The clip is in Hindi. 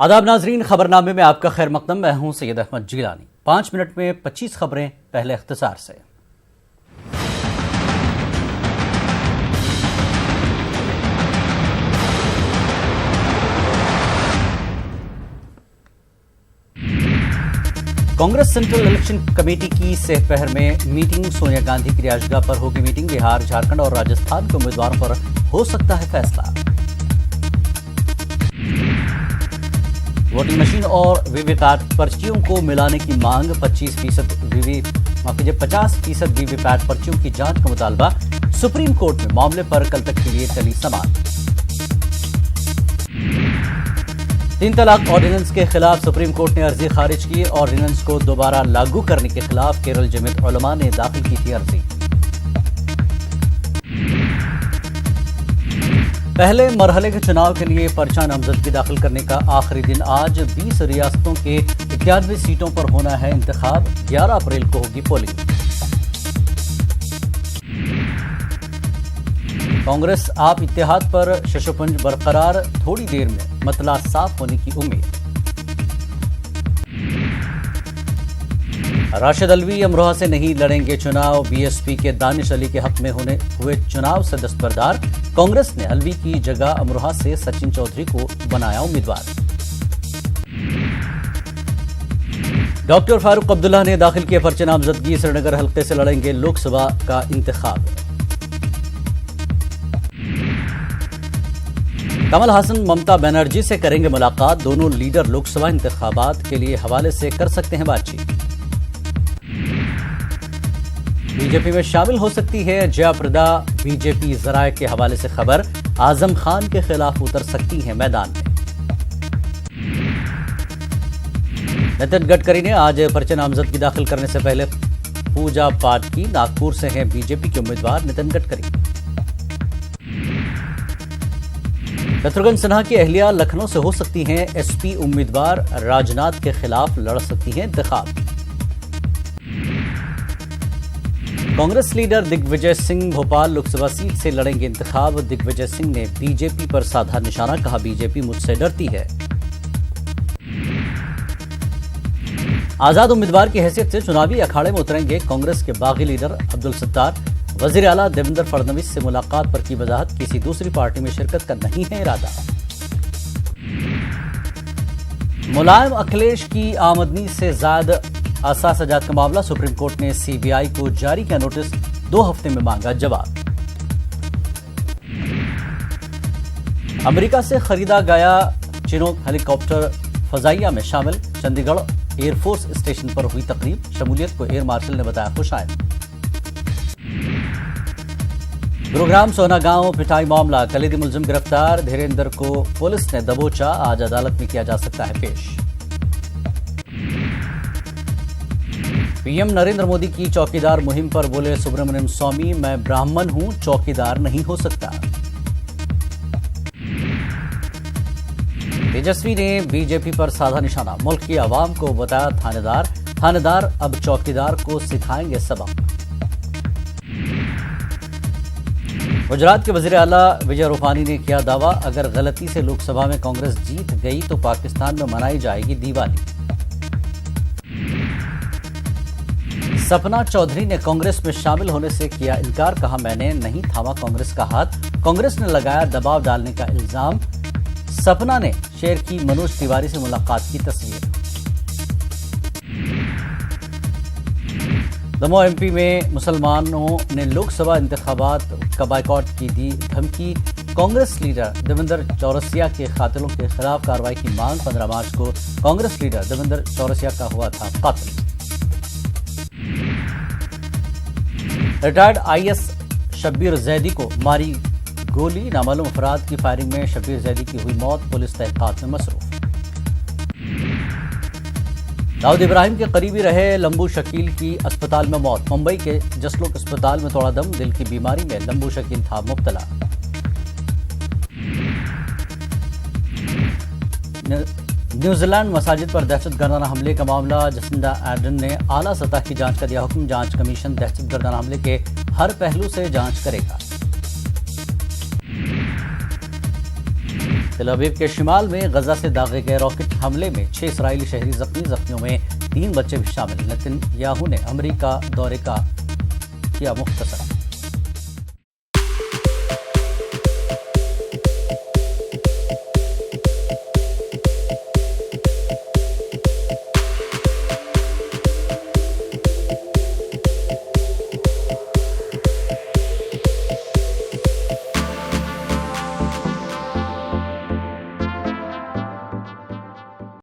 आदाब नाजरीन, खबरनामे में आपका खैर मकदम। मैं हूं सैयद अहमद जिलानी। 5 मिनट में 25 खबरें, पहले इख्तिसार से। कांग्रेस सेंट्रल इलेक्शन कमेटी की सेहपहर में मीटिंग। सोनिया गांधी की रिहायशगाह पर होगी मीटिंग। बिहार, झारखंड और राजस्थान के उम्मीदवारों पर हो सकता है फैसला। वोटिंग मशीन और वीवीपैट पर्चियों को मिलाने की मांग। 50% वीवीपैट पर्चियों की जांच का मुतालबा। सुप्रीम कोर्ट में मामले पर कल तक के लिए टली समाअत। 3 तलाक ऑर्डिनेंस के खिलाफ सुप्रीम कोर्ट ने अर्जी खारिज की। ऑर्डिनेंस को दोबारा लागू करने के खिलाफ केरल जमीयत उलमा ने दाखिल की थी अर्जी। पहले मरहले के चुनाव के लिए पर्चा नामजदगी दाखिल करने का आखिरी दिन आज। 20 रियासतों के 91 सीटों पर होना है इंतखाब। 11 अप्रैल को होगी पोलिंग। कांग्रेस आप इत्तेहाद पर शशोपंज बरकरार। थोड़ी देर में मतला साफ होने की उम्मीद। राशिद अलवी अमरोहा से नहीं लड़ेंगे चुनाव। बीएसपी के दानिश अली के हक में हुए चुनाव से दस्तबरदार। कांग्रेस ने अलवी की जगह अमरोहा से सचिन चौधरी को बनाया उम्मीदवार। डॉक्टर फारूक अब्दुल्ला ने दाखिल किए पर्चे नामजदगी। श्रीनगर हल्के से लड़ेंगे लोकसभा का इंतखाब। कमल हासन ममता बनर्जी से करेंगे मुलाकात। दोनों लीडर लोकसभा इंतखाबात के लिए हवाले से कर सकते हैं बातचीत। बीजेपी में शामिल हो सकती है जयाप्रदा। बीजेपी जराये के हवाले से खबर। आजम खान के खिलाफ उतर सकती है मैदान में। नितिन गडकरी ने आज पर्चे नामजदगी दाखिल करने से पहले पूजा पाठ की। नागपुर से हैं बीजेपी के उम्मीदवार नितिन गडकरी। शत्रुघ्न सिन्हा की अहलिया लखनऊ से हो सकती हैं एसपी उम्मीदवार। राजनाथ के खिलाफ लड़ सकती हैं इंतखाब। कांग्रेस लीडर दिग्विजय सिंह भोपाल लोकसभा सीट से लड़ेंगे इंतखाब। दिग्विजय सिंह ने बीजेपी पर साधा निशाना। कहा, बीजेपी मुझसे डरती है। आजाद उम्मीदवार की हैसियत से चुनावी अखाड़े में उतरेंगे कांग्रेस के बागी लीडर अब्दुल सत्तार। वजीर आला देवेंद्र फडणवीस से मुलाकात पर की वजाहत। किसी दूसरी पार्टी में शिरकत का नहीं है इरादा। मुलायम अखिलेश की आमदनी से ज्यादा असासजात का मामला। सुप्रीम कोर्ट ने सीबीआई को जारी किया नोटिस। 2 हफ्ते में मांगा जवाब। अमेरिका से खरीदा गया चिनोक हेलीकॉप्टर फजाइया में शामिल। चंडीगढ़ एयरफोर्स स्टेशन पर हुई तकरीब। शमूलियत को एयर मार्शल ने बताया खुशायन। गुरुग्राम सोना गांव पिटाई मामला। कलीदी मुलजिम गिरफ्तार। धीरेन्द्र को पुलिस ने दबोचा। आज अदालत में किया जा सकता है पेश। पीएम नरेंद्र मोदी की चौकीदार मुहिम पर बोले सुब्रमण्यम स्वामी, मैं ब्राह्मण हूं, चौकीदार नहीं हो सकता। तेजस्वी ने बीजेपी पर साधा निशाना। मुल्क की आवाम को बताया थानेदार। थानेदार अब चौकीदार को सिखाएंगे सबक। गुजरात के वजीर आला विजय रूपानी ने किया दावा, अगर गलती से लोकसभा में कांग्रेस जीत गई तो पाकिस्तान में मनाई जाएगी दिवाली। सपना चौधरी ने कांग्रेस में शामिल होने से किया इनकार। कहा, मैंने नहीं थामा कांग्रेस का हाथ। कांग्रेस ने लगाया दबाव डालने का इल्जाम। सपना ने शेयर की मनोज तिवारी से मुलाकात की तस्वीर। दमोह एमपी में मुसलमानों ने लोकसभा इंतखाबात का बायकॉट की दी धमकी। कांग्रेस लीडर देवेंद्र चौरसिया के कातिलों के खिलाफ कार्रवाई की मांग। 15 मार्च को कांग्रेस लीडर देवेंद्र चौरसिया का हुआ था कत्ल। रिटायर्ड आईएएस शब्बीर जैदी को मारी गोली। नामालूम अफराद की फायरिंग में शब्बीर जैदी की हुई मौत। पुलिस तहकीकात में मसरूफ। दाऊद इब्राहिम के करीबी रहे लंबू शकील की अस्पताल में मौत। मुंबई के जसलोक अस्पताल में तोड़ा दम। दिल की बीमारी में लंबू शकील था मुब्तला। न्यूजीलैंड मसाजिद पर दहशतगर्दाना हमले का मामला। जसिंदा आर्डन ने आला सतह की जांच का दिया हुक्म। जांच कमीशन दहशतगर्दाना हमले के हर पहलू से जांच करेगा। तेल अवीव के शिमाल में गजा से दागे गए रॉकेट हमले में 6 इसराइली शहरी जख्मी, जख्मियों में 3 बच्चे भी शामिल। नेतन्याहू ने अमेरिका दौरे का किया मुख्तसर।